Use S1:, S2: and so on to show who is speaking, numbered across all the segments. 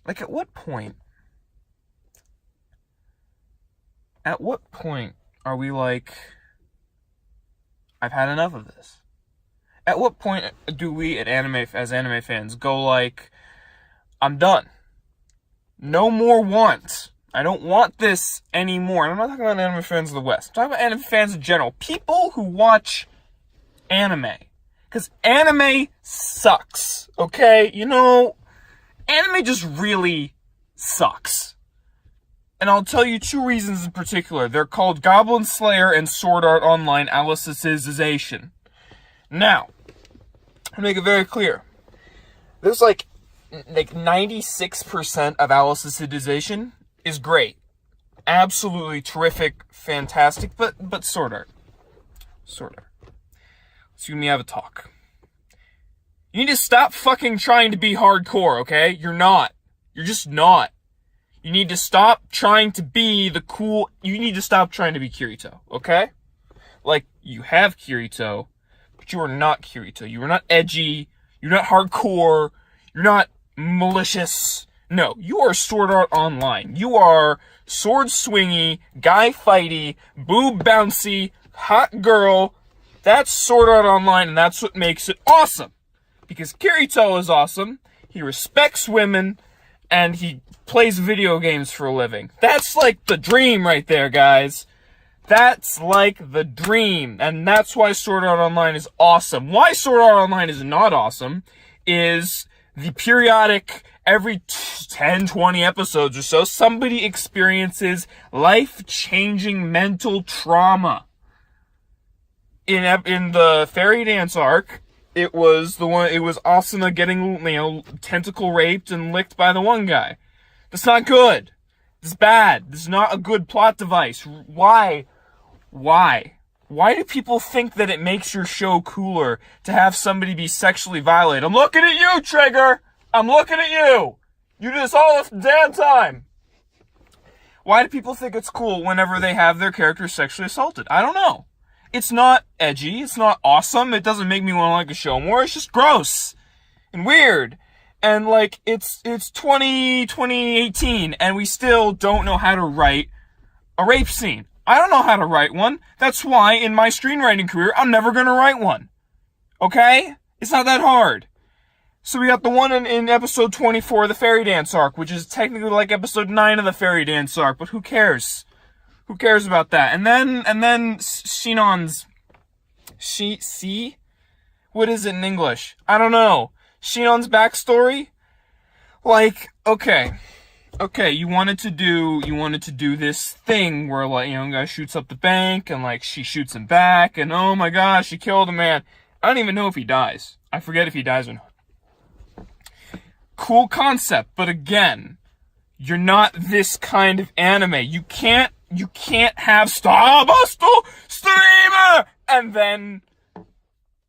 S1: Like, at what point are we like, I've had enough of this? At what point do we as anime fans go like, I'm done. No more want. I don't want this anymore. And I'm not talking about anime fans of the West. I'm talking about anime fans in general. People who watch anime. Because anime sucks. Okay? You know, anime just really sucks. And I'll tell you two reasons in particular. They're called Goblin Slayer and Sword Art Online Alicization. Now, to make it very clear, there's like 96% of Alicization is great. Absolutely terrific, fantastic, but Sword Art. Let's you and me have a talk. You need to stop fucking trying to be hardcore, okay? You're not. You're just not. You need to stop trying to be the cool... You need to stop trying to be Kirito, okay? Like, you have Kirito, but you are not Kirito. You are not edgy. You're not hardcore. You're not malicious. No, you are Sword Art Online. You are sword swingy, guy fighty, boob bouncy, hot girl. That's Sword Art Online, and that's what makes it awesome. Because Kirito is awesome. He respects women, and he plays video games for a living. That's like the dream right there, guys. That's like the dream. And that's why Sword Art Online is awesome. Why Sword Art Online is not awesome is the periodic, every 10, 20 episodes or so, somebody experiences life-changing mental trauma. In the Fairy Dance arc, it was Asuna getting, tentacle raped and licked by the one guy. That's not good. This is bad. This is not a good plot device. Why? Why do people think that it makes your show cooler to have somebody be sexually violated? I'm looking at you, Trigger! I'm looking at you! You do this all the damn time! Why do people think it's cool whenever they have their characters sexually assaulted? I don't know. It's not edgy. It's not awesome. It doesn't make me want to like a show more. It's just gross and weird. And like, it's 2018 and we still don't know how to write a rape scene. I don't know how to write one. That's why in my screenwriting career, I'm never gonna write one. Okay? It's not that hard. So we got the one in episode 24, the Fairy Dance arc, which is technically like episode 9 of the Fairy Dance arc, but who cares? Who cares about that? And then Shinon's... What is it in English? I don't know. Shinon's backstory? Like, okay, you wanted to do this thing where, like, guy shoots up the bank, and, like, she shoots him back, and oh my gosh, she killed a man. I don't even know if he dies. I forget if he dies or not. Cool concept, but again, you're not this kind of anime. You can't have Starbuster Streamer and then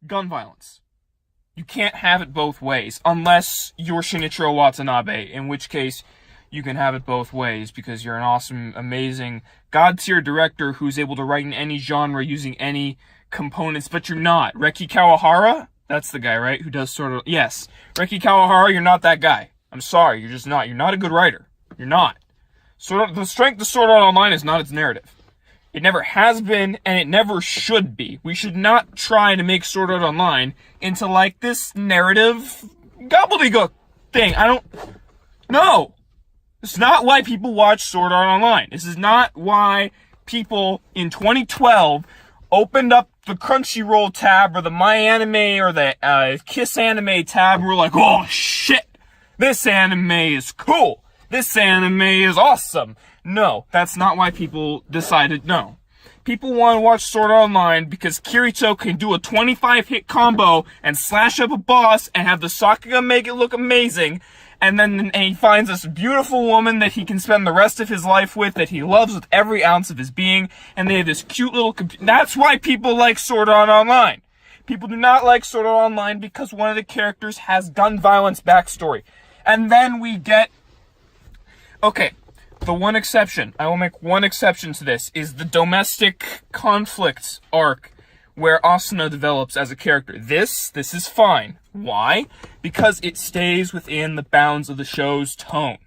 S1: gun violence. You can't have it both ways, unless you're Shinichiro Watanabe, in which case you can have it both ways, because you're an awesome, amazing, god-tier director who's able to write in any genre using any components, but you're not. Reki Kawahara? That's the guy, right? Who does sort of... Yes. Reki Kawahara, you're not that guy. I'm sorry, you're just not. You're not a good writer. You're not. The strength of Sword Art Online is not its narrative. It never has been, and it never should be. We should not try to make Sword Art Online into, like, this narrative gobbledygook thing. No! This is not why people watch Sword Art Online. This is not why people in 2012 opened up the Crunchyroll tab or the My Anime or the Kiss Anime tab and were like, oh shit! This anime is cool! This anime is awesome! No, that's not why people decided no. People want to watch Sword Art Online because Kirito can do a 25-hit combo and slash up a boss and have the Sakuga make it look amazing, and he finds this beautiful woman that he can spend the rest of his life with, that he loves with every ounce of his being, and they have this cute little... That's why people like Sword Art Online. People do not like Sword Art Online because one of the characters has gun violence backstory. And then we get... Okay. The one exception, I will make one exception to this, is the domestic conflict arc where Asuna develops as a character. This is fine. Why? Because it stays within the bounds of the show's tone.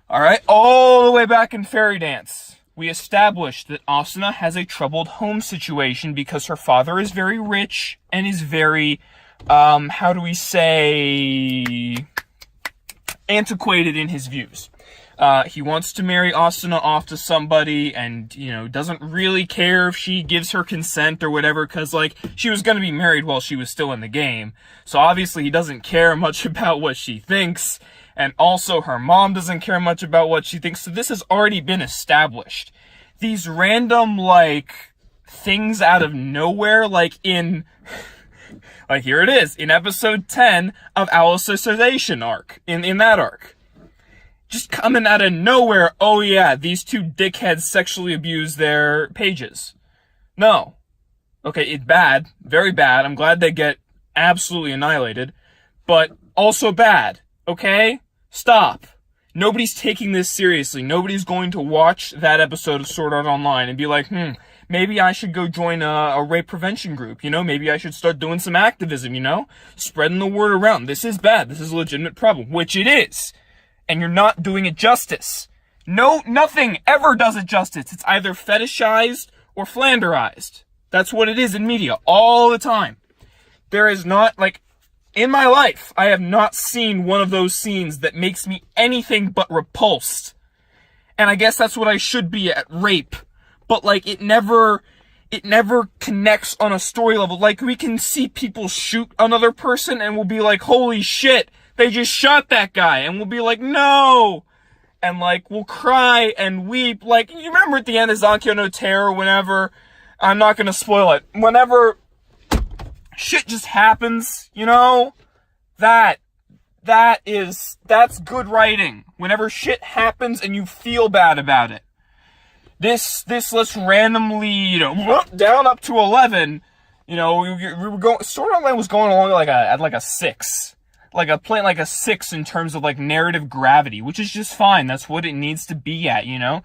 S1: Alright, all the way back in Fairy Dance, we established that Asuna has a troubled home situation because her father is very rich and is very, how do we say, antiquated in his views. He wants to marry Asuna off to somebody and, doesn't really care if she gives her consent or whatever, because, she was going to be married while she was still in the game. So obviously he doesn't care much about what she thinks, and also her mom doesn't care much about what she thinks, so this has already been established. These random, things out of nowhere, here it is, in episode 10 of Alicization arc, in that arc. Just coming out of nowhere, oh yeah, these two dickheads sexually abuse their pages. No. Okay, it's bad. Very bad. I'm glad they get absolutely annihilated. But also bad. Okay? Stop. Nobody's taking this seriously. Nobody's going to watch that episode of Sword Art Online and be like, maybe I should go join a rape prevention group, maybe I should start doing some activism, Spreading the word around. This is bad. This is a legitimate problem. Which it is. And you're not doing it justice. No, nothing ever does it justice. It's either fetishized or flanderized. That's what it is in media, all the time. There is not, in my life, I have not seen one of those scenes that makes me anything but repulsed. And I guess that's what I should be at rape. But, it never connects on a story level. We can see people shoot another person and we'll be like, holy shit, they just shot that guy. And we'll be like, no. And, we'll cry and weep. You remember at the end of Zankyo no Terror, whenever, I'm not gonna spoil it, whenever shit just happens, that's good writing. Whenever shit happens and you feel bad about it. This let's randomly, down up to 11, we were going, Sword Art Online was going along at a 6. A 6 in terms of, narrative gravity, which is just fine. That's what it needs to be at, You're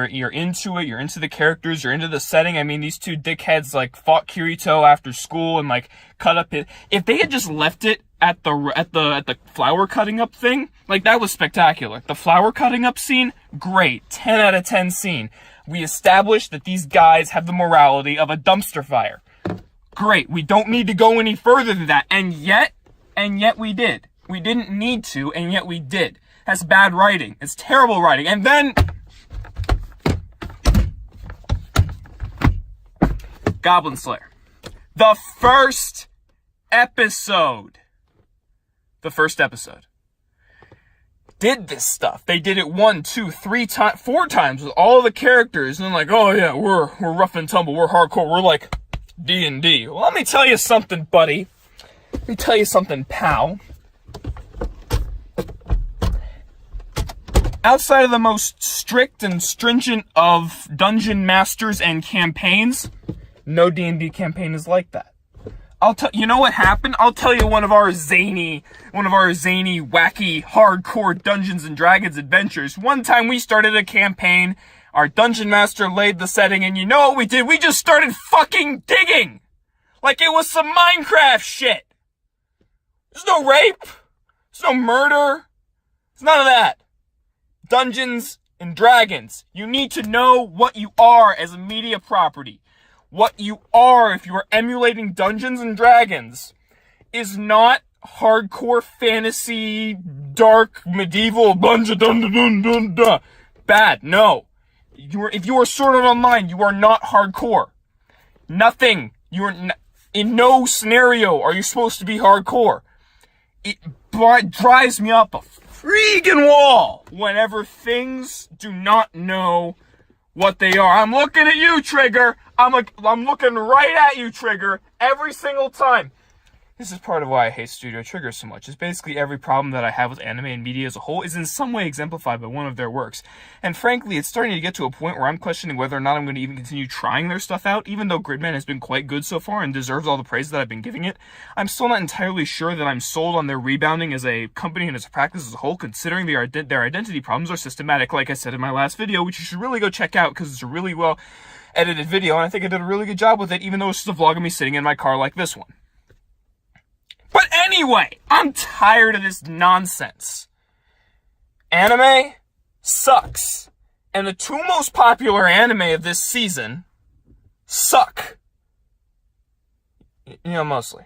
S1: into it, you're into the characters, you're into the setting. I mean, these two dickheads, fought Kirito after school and, cut up it. If they had just left it at the flower cutting up thing, that was spectacular. The flower cutting up scene, great. 10 out of 10 scene. We established that these guys have the morality of a dumpster fire. Great. We don't need to go any further than that. And yet we did. We didn't need to, and yet we did. That's bad writing. It's terrible writing. And then Goblin Slayer. The first episode did this stuff. They did it 1, 2, 3 times, 4 times with all the characters, and then oh yeah, we're rough and tumble, we're hardcore, we're D&D. Well, let me tell you something, buddy. Let me tell you something, pal. Outside of the most strict and stringent of dungeon masters and campaigns, no D&D campaign is like that. You know what happened? I'll tell you one of our zany, wacky, hardcore Dungeons and Dragons adventures. One time we started a campaign, our dungeon master laid the setting, and you know what we did? We just started fucking digging! Like it was some Minecraft shit! There's no rape! There's no murder! There's none of that! Dungeons and Dragons. You need to know what you are as a media property. What you are, if you are emulating Dungeons and Dragons, is not hardcore fantasy, dark, medieval, bad. No. If you are Sword Art Online, you are not hardcore. Nothing. In no scenario are you supposed to be hardcore. It drives me up a freaking wall whenever things do not know what they are. I'm looking at you, Trigger. I'm looking right at you, Trigger, every single time. This is part of why I hate Studio Trigger so much. It's basically every problem that I have with anime and media as a whole is in some way exemplified by one of their works. And frankly, it's starting to get to a point where I'm questioning whether or not I'm going to even continue trying their stuff out, even though Gridman has been quite good so far and deserves all the praise that I've been giving it. I'm still not entirely sure that I'm sold on their rebounding as a company and as a practice as a whole, considering their identity problems are systematic, like I said in my last video, which you should really go check out because it's a really well edited video, and I think I did a really good job with it, even though it's just a vlog of me sitting in my car like this one. But anyway, I'm tired of this nonsense. Anime sucks. And the two most popular anime of this season suck. You know, mostly.